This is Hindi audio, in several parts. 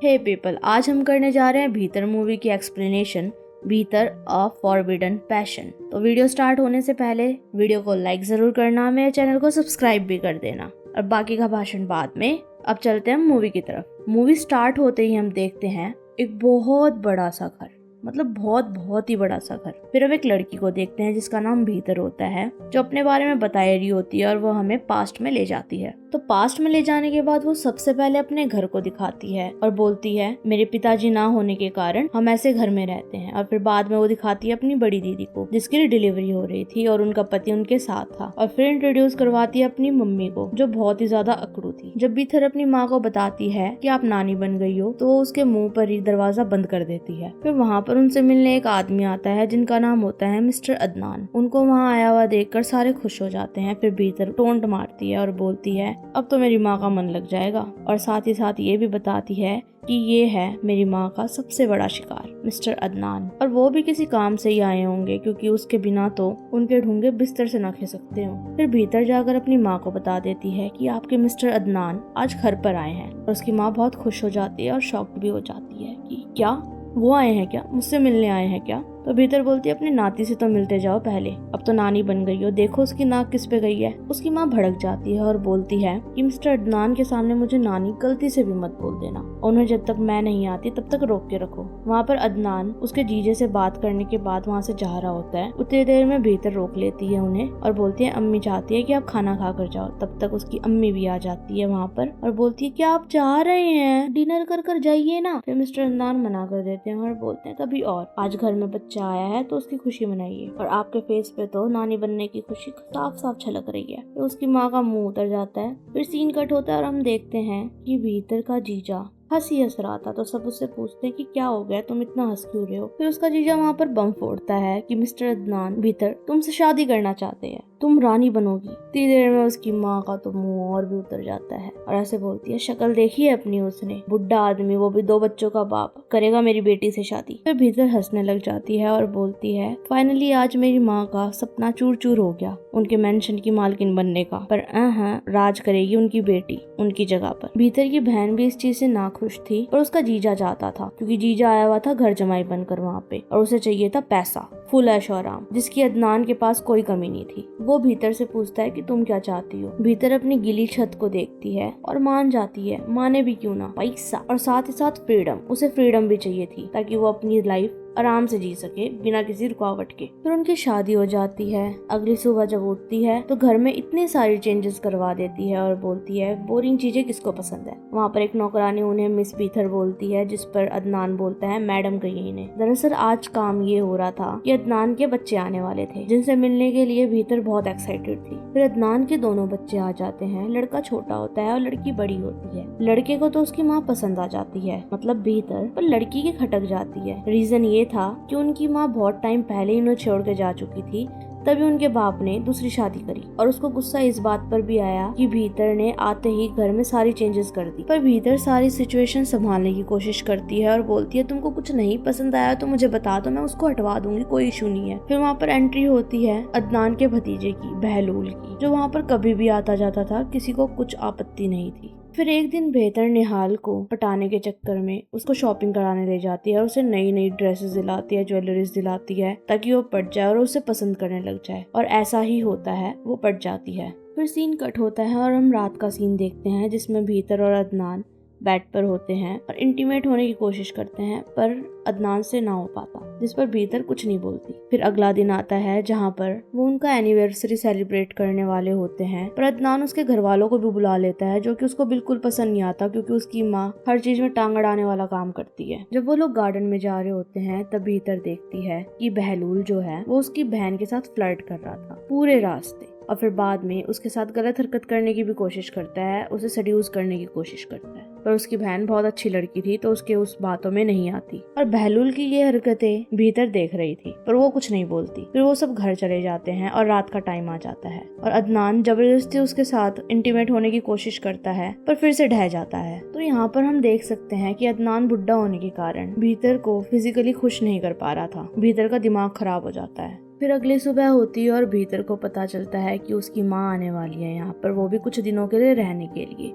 हे पीपल, आज हम करने जा रहे हैं भीतर मूवी की एक्सप्लेनेशन, भीतर अ फॉरबिडन पैशन। तो वीडियो स्टार्ट होने से पहले वीडियो को लाइक जरूर करना, मेरे चैनल को सब्सक्राइब भी कर देना और बाकी का भाषण बाद में। अब चलते हैं मूवी की तरफ। मूवी स्टार्ट होते ही हम देखते हैं एक बहुत बड़ा सा घर, मतलब बहुत ही बड़ा सा घर। फिर हम एक लड़की को देखते हैं जिसका नाम भीतर होता है, जो अपने बारे में बता रही होती है और वो हमें पास्ट में ले जाती है। तो पास्ट में ले जाने के बाद वो सबसे पहले अपने घर को दिखाती है और बोलती है मेरे पिताजी ना होने के कारण हम ऐसे घर में रहते हैं। और फिर बाद में वो दिखाती है अपनी बड़ी दीदी को जिसकी डिलीवरी हो रही थी और उनका पति उनके साथ था। और फिर इंट्रोड्यूस करवाती है अपनी मम्मी को जो बहुत ही ज्यादा अकड़ू थी। जब भीतर अपनी माँ को बताती है कि आप नानी बन गई हो तो वो उसके मुंह पर ही दरवाजा बंद कर देती है। फिर वहाँ पर उनसे मिलने एक आदमी आता है जिनका नाम होता है मिस्टर अदनान। उनको वहाँ आया हुआ देखकर सारे खुश हो जाते हैं। फिर भीतर टोंट मारती है और बोलती है अब तो मेरी माँ का मन लग जाएगा। और साथ ही साथ ये भी बताती है कि ये है मेरी माँ का सबसे बड़ा शिकार मिस्टर अदनान, और वो भी किसी काम से ही आए होंगे क्योंकि उसके बिना तो उनके ढूंढे बिस्तर से न खिसकते हो। फिर भीतर जाकर अपनी माँ को बता देती है कि आपके मिस्टर अदनान आज घर पर आए हैं। और उसकी माँ बहुत खुश हो जाती है और शॉक्ड भी हो जाती है कि क्या वो आए हैं, क्या मुझसे मिलने आए हैं क्या। तो भीतर बोलती है अपनी नाती से तो मिलते जाओ पहले, अब तो नानी बन गई हो, देखो उसकी नाक किस पे गई है। उसकी माँ भड़क जाती है और बोलती है कि मिस्टर अदनान के सामने मुझे नानी गलती से भी मत बोल देना, उन्हें जब तक मैं नहीं आती तब तक रोक के रखो। वहाँ पर अदनान उसके जीजे से बात करने के बाद वहाँ से जा रहा होता है। उतनी देर में भीतर रोक लेती है उन्हें और बोलती है अम्मी चाहती है कि आप खाना खा कर जाओ। तब तक उसकी अम्मी भी आ जाती है वहाँ पर और बोलती है क्या आप जा रहे हैं, डिनर कर जाइए ना। फिर मिस्टर अदनान मना कर देते हैं और बोलते हैं कभी और, आज घर में बच्चा आया है तो उसकी खुशी मनाइए और आपके फेस पे तो नानी बनने की खुशी साफ साफ छलक रही है। तो उसकी माँ का मुंह उतर जाता है। फिर सीन कट होता है और हम देखते हैं कि भीतर का जीजा हंस रहा था। तो सब उससे पूछते हैं कि क्या हो गया, तुम इतना हंस क्यों रहे हो। फिर उसका जीजा वहाँ पर बम फोड़ता है कि मिस्टर अदनान भीतर तुमसे शादी करना चाहते हैं, तुम रानी बनोगी। इतनी देर में उसकी माँ का तो मुंह और भी उतर जाता है और ऐसे बोलती है शक्ल देखी है अपनी उसने, बुढ़ा आदमी, वो भी 2 बच्चों का बाप, करेगा मेरी बेटी से शादी। फिर भीतर हंसने लग जाती है और बोलती है फाइनली आज मेरी माँ का सपना चूर चूर हो गया उनके मेंशन की मालकिन बनने का, पर राज करेगी उनकी बेटी उनकी जगह पर। भीतर की बहन भी इस चीज से नाखुश थी और उसका जीजा चाहता था क्योंकि जीजा आया हुआ था घर जमाई बनकर वहाँ पे और उसे चाहिए था पैसा, फुल ऐशो आराम, जिसकी अदनान के पास कोई कमी नहीं थी। वो भीतर से पूछता है कि तुम क्या चाहती हो। भीतर अपनी गीली छत को देखती है और मान जाती है, माने भी क्यों ना, पैसा और साथ ही साथ फ्रीडम। उसे फ्रीडम भी चाहिए थी ताकि वो अपनी लाइफ आराम से जी सके बिना किसी रुकावट के। फिर उनकी शादी हो जाती है। अगली सुबह जब उठती है तो घर में इतनी सारी चेंजेस करवा देती है और बोलती है बोरिंग चीजें किसको पसंद है। वहाँ पर एक नौकरानी उन्हें मिस भीतर बोलती है जिस पर अदनान बोलता है मैडम कहिए इन्हें। दरअसल आज काम ये हो रहा था कि अदनान के बच्चे आने वाले थे जिनसे मिलने के लिए भीतर बहुत एक्साइटेड थी। फिर अदनान के दोनों बच्चे आ जाते हैं। लड़का छोटा होता है और लड़की बड़ी होती है। लड़के को तो उसकी माँ पसंद आ जाती है, मतलब भीतर, पर लड़की की खटक जाती है। रीजन ये था कि उनकी माँ बहुत टाइम पहले ही उन्हें छोड़ के जा चुकी थी, तभी उनके बाप ने दूसरी शादी करी। और उसको गुस्सा इस बात पर भी आया कि भीतर ने आते ही घर में सारी चेंजेस कर दी। पर भीतर सारी सिचुएशन संभालने की कोशिश करती है और बोलती है तुमको कुछ नहीं पसंद आया तो मुझे बता दो, मैं उसको हटवा दूंगी, कोई इशू नहीं है। फिर वहाँ पर एंट्री होती है अदनान के भतीजे की, बहलूल की, जो वहाँ पर कभी भी आता जाता था, किसी को कुछ आपत्ति नहीं थी। फिर एक दिन बेहतर निहाल को पटाने के चक्कर में उसको शॉपिंग कराने ले जाती है और उसे नई नई ड्रेसेस दिलाती है, ज्वेलरीज दिलाती है ताकि वो पट जाए और उसे पसंद करने लग जाए। और ऐसा ही होता है, वो पट जाती है। फिर सीन कट होता है और हम रात का सीन देखते हैं जिसमें भीतर और अदनान बेड पर होते हैं और इंटीमेट होने की कोशिश करते हैं, पर अदनान से ना हो पाता, जिस पर भीतर कुछ नहीं बोलती। फिर अगला दिन आता है जहाँ पर वो उनका एनिवर्सरी सेलिब्रेट करने वाले होते हैं, पर अदनान उसके घर वालों को भी बुला लेता है जो कि उसको बिल्कुल पसंद नहीं आता क्योंकि उसकी माँ हर चीज में टांग अड़ाने वाला काम करती है। जब वो लोग गार्डन में जा रहे होते हैं तब भीतर देखती है कि बहलूल जो है वो उसकी बहन के साथ फ्लर्ट कर रहा था पूरे रास्ते, और फिर बाद में उसके साथ गलत हरकत करने की भी कोशिश करता है, उसे सेड्यूस करने की कोशिश करता है। पर उसकी बहन बहुत अच्छी लड़की थी तो उसके उस बातों में नहीं आती और बहलूल की ये हरकतें भीतर देख रही थी पर वो कुछ नहीं बोलती। फिर वो सब घर चले जाते हैं और रात का टाइम आ जाता है और अदनान जबरदस्ती उसके साथ इंटीमेट होने की कोशिश करता है पर फिर से ढह जाता है। तो यहाँ पर हम देख सकते हैं कि अदनान बुढ़ा होने के कारण भीतर को फिजिकली खुश नहीं कर पा रहा था, भीतर का दिमाग खराब हो जाता है। फिर अगली सुबह होती है और भीतर को पता चलता है कि उसकी माँ आने वाली है यहाँ पर, वो भी कुछ दिनों के लिए रहने के लिए,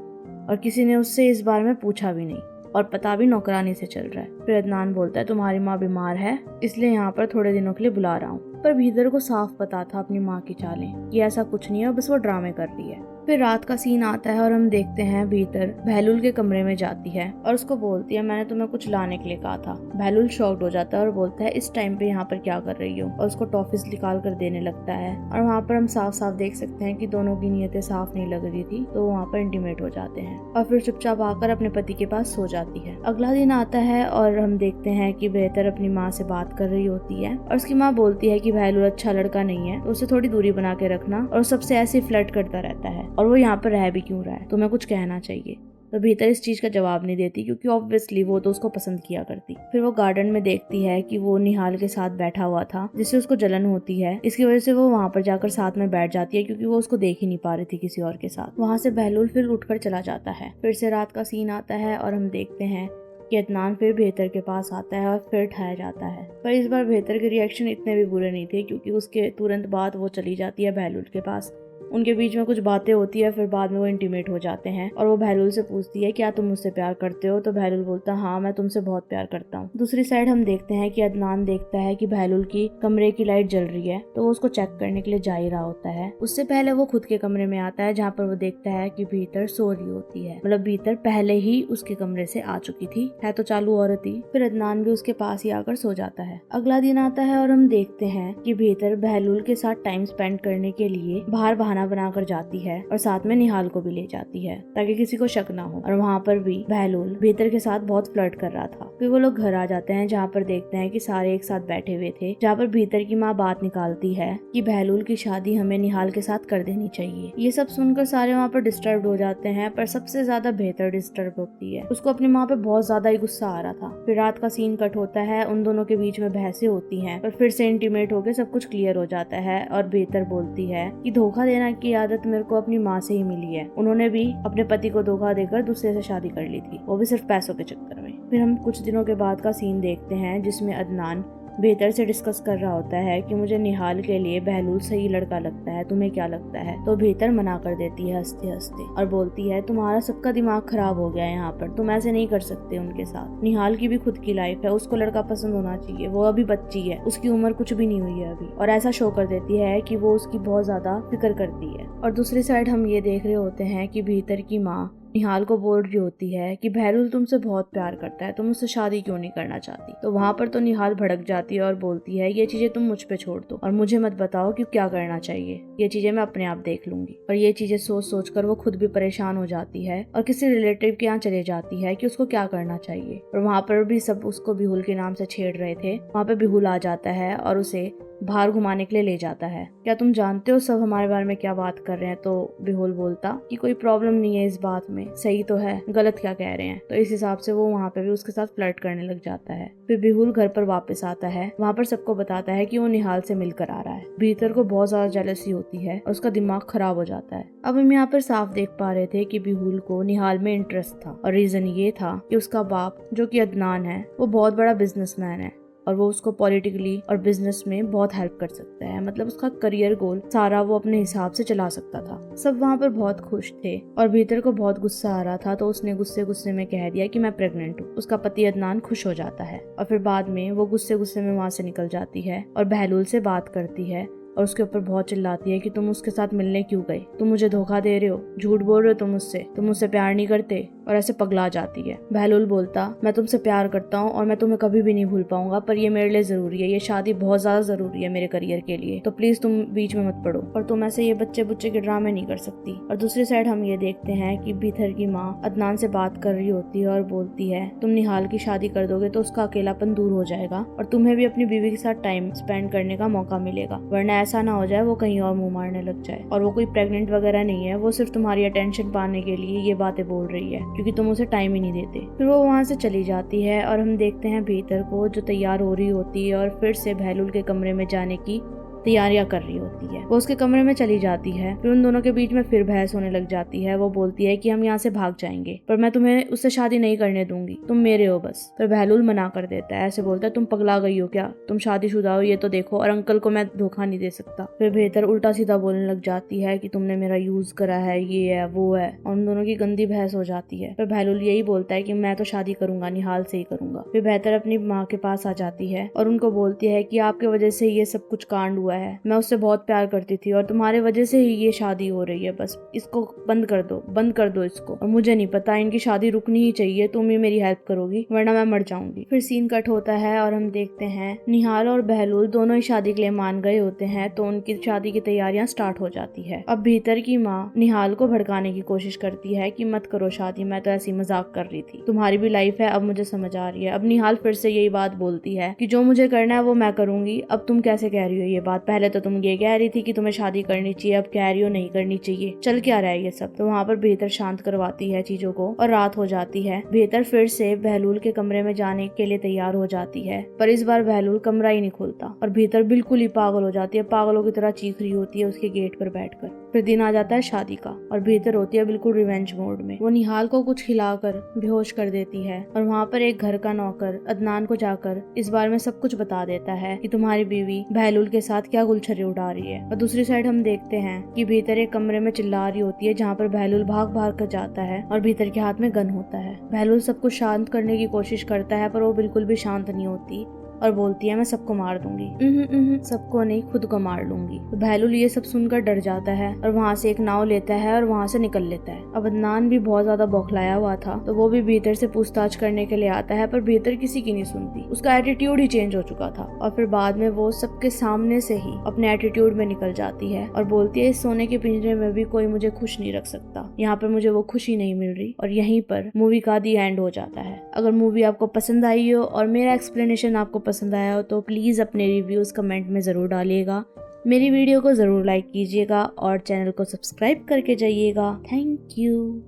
और किसी ने उससे इस बारे में पूछा भी नहीं। और पता भी नौकरानी से चल रहा है। फिर अदनान बोलता है तुम्हारी माँ बीमार है इसलिए यहाँ पर थोड़े दिनों के लिए बुला रहा हूँ। पर भीतर को साफ पता था अपनी माँ की चालें कि ऐसा कुछ नहीं है, बस वो ड्रामे कर रही है। फिर रात का सीन आता है और हम देखते हैं भीतर बहलुल के कमरे में जाती है और उसको बोलती है मैंने तुम्हें कुछ लाने के लिए कहा था। बहलुल शॉक्ड हो जाता है और बोलता है इस टाइम पे यहाँ पर क्या कर रही हो, और उसको टॉफिस निकाल कर देने लगता है। और वहाँ पर हम साफ साफ देख सकते हैं कि दोनों की नीयतें साफ नहीं लग रही थी, तो वहाँ पर इंटीमेट हो जाते हैं और फिर चुपचाप आकर अपने पति के पास सो जाती है। अगला दिन आता है और हम देखते हैं कि बेहतर अपनी माँ से बात कर रही होती है और उसकी माँ बोलती है कि बहलुल अच्छा लड़का नहीं है, तो उसे थोड़ी दूरी बना के रखना और सबसे ऐसे फ्लर्ट करता रहता है और वो यहाँ पर रह भी क्यों रहा है, तुम्हें कुछ कहना चाहिए। तो भीतर इस चीज का जवाब नहीं देती क्योंकि ऑब्वियसली वो तो उसको पसंद किया करती। फिर वो गार्डन में देखती है कि वो निहाल के साथ बैठा हुआ था जिससे उसको जलन होती है। इसकी वजह से वो वहाँ पर जाकर साथ में बैठ जाती है क्योंकि वो उसको देख ही नहीं पा रही थी किसी और के साथ। वहाँ से बहलुल फिर उठकर चला जाता है। फिर से रात का सीन आता है और हम देखते हैं कि अदनान फिर बेहतर के पास आता है और फिर उठाया जाता है। पर इस बार बेहतर के रिएक्शन इतने भी बुरे नहीं थे क्योंकि उसके तुरंत बाद वो चली जाती है बहलुल के पास। उनके बीच में कुछ बातें होती है, फिर बाद में वो इंटीमेट हो जाते हैं और वो बहलुल से पूछती है क्या तुम मुझसे प्यार करते हो, तो बहलुल बोलता है हाँ मैं तुमसे बहुत प्यार करता हूँ। दूसरी साइड हम देखते हैं कि अदनान देखता है कि बहलुल की कमरे की लाइट जल रही है, तो वो उसको चेक करने के लिए जा ही रहा होता है। उससे पहले वो खुद के कमरे में आता है जहाँ पर वो देखता है कि भीतर सो रही होती है, मतलब भीतर पहले ही उसके कमरे से आ चुकी थी, है तो चालू औरत ही। फिर अदनान भी उसके पास ही आकर सो जाता है। अगला दिन आता है और हम देखते हैं कि भीतर बहलुल के साथ टाइम स्पेंड करने के लिए बाहर बहाना बनाकर जाती है और साथ में निहाल को भी ले जाती है ताकि किसी को शक ना हो। और वहाँ पर भी बहलुल भीतर के साथ बहुत फ्लर्ट कर रहा था। फिर वो लोग घर आ जाते हैं जहाँ पर देखते हैं कि सारे एक साथ बैठे हुए थे, जहाँ पर भीतर की माँ बात निकालती है कि बहलुल की शादी हमें निहाल के साथ कर देनी चाहिए। ये सब सुनकर सारे वहाँ पर डिस्टर्ब हो जाते हैं, पर सबसे ज्यादा बेहतर डिस्टर्ब होती है। उसको अपनी माँ पे बहुत ज्यादा ही गुस्सा आ रहा था। फिर रात का सीन कट होता है, उन दोनों के बीच में बहसें होती हैं और फिर से इंटीमेट होकर सब कुछ क्लियर हो जाता है और बेहतर बोलती है कि धोखा देना की आदत मेरे को अपनी माँ से ही मिली है। उन्होंने भी अपने पति को धोखा देकर दूसरे से शादी कर ली थी, वो भी सिर्फ पैसों के चक्कर में। फिर हम कुछ दिनों के बाद का सीन देखते हैं जिसमें अदनान बेहतर से डिस्कस कर रहा होता है कि मुझे निहाल के लिए बहलुल सही लड़का लगता है, तुम्हें क्या लगता है। तो बेहतर मना कर देती है हंसते हंसते और बोलती है तुम्हारा सबका दिमाग खराब हो गया है यहाँ पर, तुम ऐसे नहीं कर सकते उनके साथ। निहाल की भी खुद की लाइफ है, उसको लड़का पसंद होना चाहिए, वो अभी बच्ची है, उसकी उम्र कुछ भी नहीं हुई है अभी। और ऐसा शो कर देती है कि वो उसकी बहुत ज्यादा फिक्र करती है। और दूसरी साइड हम ये देख रहे होते हैं कि भीतर की माँ निहाल को बोल रही होती है कि बहलुल तुमसे बहुत प्यार करता है, तुम उससे शादी क्यों नहीं करना चाहती। तो वहाँ पर तो निहाल भड़क जाती है और बोलती है ये चीजें तुम मुझ पे छोड़ दो और मुझे मत बताओ कि क्या करना चाहिए, ये चीजें मैं अपने आप देख लूंगी। और ये चीजें सोच सोच कर वो खुद भी परेशान हो जाती है और किसी रिलेटिव के यहाँ चले जाती है कि उसको क्या करना चाहिए। और वहाँ पर भी सब उसको बिहुल के नाम से छेड़ रहे थे। वहाँ पे बिहुल आ जाता है और उसे बाहर घुमाने के लिए ले जाता है। क्या तुम जानते हो सब हमारे बारे में क्या बात कर रहे हैं। तो बिहुल बोलता कि कोई प्रॉब्लम नहीं है इस बात में, सही तो है, गलत क्या कह रहे हैं। तो इस हिसाब से वो वहाँ पे भी उसके साथ फ्लर्ट करने लग जाता है। फिर बिहुल घर पर वापस आता है, वहाँ पर सबको बताता है कि वो निहाल से मिलकर आ रहा है। भीतर को बहुत ज्यादा जेलसी होती है और उसका दिमाग खराब हो जाता है। अब हम यहाँ पर साफ देख पा रहे थे कि बिहुल को निहाल में इंटरेस्ट था और रीजन ये था कि उसका बाप जो कि अदनान है वो बहुत बड़ा बिजनेसमैन है और वो उसको पॉलिटिकली और बिजनेस में बहुत हेल्प कर सकता है। मतलब उसका करियर गोल सारा वो अपने हिसाब से चला सकता था। सब वहाँ पर बहुत खुश थे और भीतर को बहुत गुस्सा आ रहा था, तो उसने गुस्से गुस्से में कह दिया कि मैं प्रेग्नेंट हूँ। उसका पति अदनान खुश हो जाता है और फिर बाद में वो गुस्से गुस्से में वहाँ से निकल जाती है और बहलुल से बात करती है और उसके ऊपर बहुत चिल्लाती है कि तुम उसके साथ मिलने क्यों गए, तुम मुझे धोखा दे रहे हो, झूठ बोल रहे हो, तुम मुझसे प्यार नहीं करते। और ऐसे पगला जाती है। बहलुल बोलता मैं तुमसे प्यार करता हूँ और मैं तुम्हें कभी भी नहीं भूल पाऊंगा, पर ये मेरे लिए जरूरी है, ये शादी बहुत ज्यादा जरूरी है मेरे करियर के लिए, तो प्लीज तुम बीच में मत पड़ो और तुम ऐसे ये बच्चे बुच्चे के ड्रामे नहीं कर सकती। और दूसरी साइड हम ये देखते हैं कि भीतर की माँ अदनान से बात कर रही होती है और बोलती है तुम निहाल की शादी कर दोगे तो उसका अकेलापन दूर हो जाएगा और तुम्हें भी अपनी बीवी के साथ टाइम स्पेंड करने का मौका मिलेगा, वरना ऐसा ना हो जाए वो कहीं और मुंह मारने लग जाए। और वो कोई प्रेग्नेंट वगैरह नहीं है, वो सिर्फ तुम्हारी अटेंशन पाने के लिए ये बातें बोल रही है क्योंकि तुम उसे टाइम ही नहीं देते। फिर वो वहाँ से चली जाती है और हम देखते हैं भीतर को जो तैयार हो रही होती है और फिर से बहलुल के कमरे में जाने की तैयारियां कर रही होती है। वो उसके कमरे में चली जाती है। फिर उन दोनों के बीच में फिर बहस होने लग जाती है। वो बोलती है कि हम यहाँ से भाग जाएंगे, पर मैं तुम्हें उससे शादी नहीं करने दूंगी, तुम मेरे हो बस। फिर बहलूल मना कर देता है, ऐसे बोलता है तुम पगला गई हो क्या, तुम शादीशुदा हो ये तो देखो, और अंकल को मैं धोखा नहीं दे सकता। फिर बेहतर उल्टा सीधा बोलने लग जाती है कि तुमने मेरा यूज करा है, ये है वो है, और उन दोनों की गंदी बहस हो जाती है। फिर बहलूल यही बोलता है कि मैं तो शादी करूंगा, निहाल से ही करूंगा। फिर बेहतर अपनी माँ के पास आ जाती है और उनको बोलती है कि आपके वजह से ये सब कुछ कांड हुआ है, मैं उससे बहुत प्यार करती थी और तुम्हारे वजह से ही ये शादी हो रही है, बस इसको बंद कर दो इसको, और मुझे नहीं पता, इनकी शादी रुकनी ही चाहिए, तुम ही मेरी हेल्प करोगी वरना मैं मर जाऊंगी। फिर सीन कट होता है और हम देखते हैं निहाल और बहलूल दोनों ही शादी के लिए मान गए होते हैं, तो उनकी शादी की तैयारियां स्टार्ट हो जाती है। अब भीतर की माँ निहाल को भड़काने की कोशिश करती है कि मत करो शादी, मैं तो ऐसी मजाक कर रही थी, तुम्हारी भी लाइफ है, अब मुझे समझ आ रही है। अब निहाल फिर से यही बात बोलती है कि जो मुझे करना है वो मैं करूंगी, अब तुम कैसे कह रही हो ये बात, पहले तो तुम ये कह रही थी कि तुम्हें शादी करनी चाहिए, अब कह रही हो नहीं करनी चाहिए, चल क्या रहा है ये सब। तो वहाँ पर बेहतर शांत करवाती है चीजों को और रात हो जाती है। बेहतर फिर से बहलूल के कमरे में जाने के लिए तैयार हो जाती है, पर इस बार बहलूल कमरा ही नहीं खोलता और भीतर बिल्कुल ही पागल हो जाती है, पागलों की तरह चीख रही होती है उसके गेट पर बैठकर। फिर दिन आ जाता है शादी का और भीतर होती है बिल्कुल रिवेंज मोड में। वो निहाल को कुछ खिलाकर बेहोश कर देती है और वहाँ पर एक घर का नौकर अदनान को जाकर इस बार में सब कुछ बता देता है कि तुम्हारी बीवी बहलूल के साथ क्या गुलछर्रे उड़ा रही है। और दूसरी साइड हम देखते हैं कि भीतर एक कमरे में चिल्ला रही होती है जहाँ पर बहलूल भाग भाग कर जाता है और भीतर के हाथ में गन होता है। बहलूल सब कुछ शांत करने की कोशिश करता है पर वो बिल्कुल भी शांत नहीं होती और बोलती है मैं सबको मार दूंगी। सबको नहीं, खुद को मार लूंगी। तो बहलूल ये सब सुनकर डर जाता है और वहाँ से एक नाव लेता है और वहाँ से निकल लेता है। अब अदनान भी बहुत ज्यादा बौखलाया हुआ था, तो वो भी भीतर से पूछताछ करने के लिए आता है, पर भीतर किसी की नहीं सुनती, उसका एटीट्यूड ही चेंज हो चुका था। और फिर बाद में वो सबके सामने से ही अपने एटीट्यूड में निकल जाती है और बोलती है इस सोने के पिंजरे में भी कोई मुझे खुश नहीं रख सकता, यहाँ पर मुझे वो खुशी नहीं मिल रही। और यहीं पर मूवी का दी एंड हो जाता है। अगर मूवी आपको पसंद आई हो और मेरा एक्सप्लेनेशन आपको पसंद आया हो तो प्लीज़ अपने रिव्यूज़ कमेंट में ज़रूर डालिएगा, मेरी वीडियो को ज़रूर लाइक कीजिएगा और चैनल को सब्सक्राइब करके जाइएगा। Thank you.